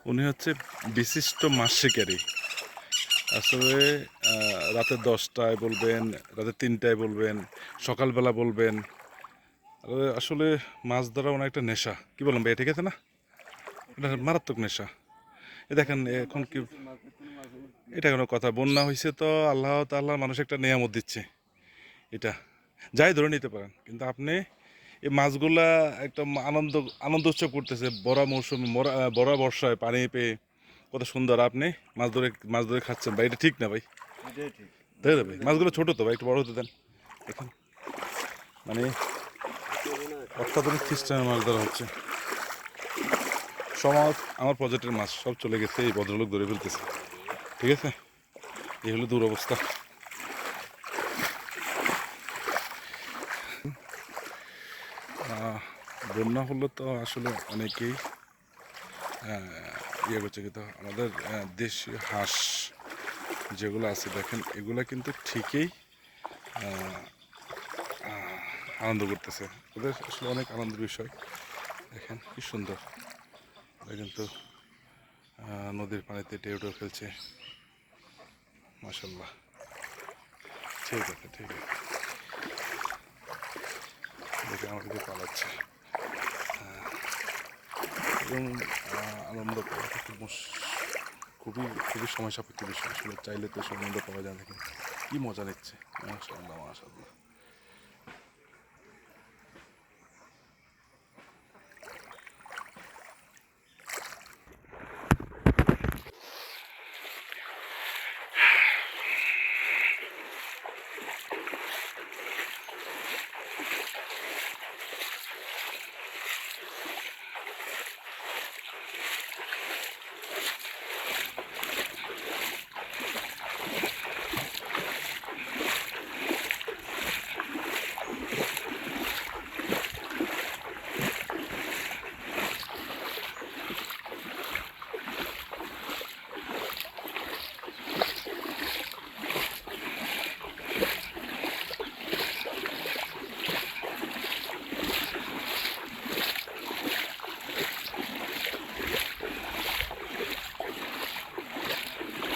উনি হচ্ছে বিশিষ্ট মাছ শিকারী। আসলে রাতে 10টায় বলবেন, রাতে 3টায় বলবেন, সকালবেলা বলবেন। আসলে মাছ ধরা অনেক একটা নেশা। কি বললাম ভাই, ঠিক আছে না? এটা মারাত্মক নেশা। দেখেন এখন কি, এটা কোনো কথা? বন্যা হয়েছে তো আল্লাহ তাআলা মানুষ একটা নিয়ামত দিচ্ছে, এটা যাই ধরে নিতে পারেন। কিন্তু আপনি এই মাছগুলা একটা আনন্দ আনন্দ উৎসব করতেছে বড়া মৌসুমে, বড়া বর্ষায় পানি পেয়ে কত সুন্দর। আপনি মাছ ধরে খাচ্ছেন ভাই, এটা ঠিক না ভাই। এটাই ঠিক। দেখে ভাই, মাছগুলো ছোট তো ভাই, একটু বড় হতে দেন। এখন মানে অত্যাধুনিক সিস্টেমে মাছ ধরা হচ্ছে। সমাজ আমার প্রজেক্টের মাছ সব চলে গেছে, এই ভদ্রলোক ধরে ফেলতেছে। ঠিক আছে, এই হলো দুরবস্থা। বন্যা হলো তো আসলে অনেকেই ইয়ে করছে, কিন্তু আমাদের দেশীয় হাঁস যেগুলো আছে দেখেন, এগুলা কিন্তু ঠিকই আনন্দ করতেছে। ওদের আসলে অনেক আনন্দের বিষয়। দেখেন কি সুন্দর, ওরা কিন্তু নদীর পানিতে ঢেউ ফেলছে। মাশাল্লাহ, ঠিক আছে, ঠিক আছে। দেখে আমাদেরকে পালাচ্ছে এবং আনন্দ পাওয়াটা খুবই খুবই সময় সাপেক্ষ বিষয়। আসলে চাইলে তো সে আনন্দ পাওয়া যায় না, কিন্তু কী মজা নিচ্ছে। মাশাল্লাহ, মাশাল্লাহ।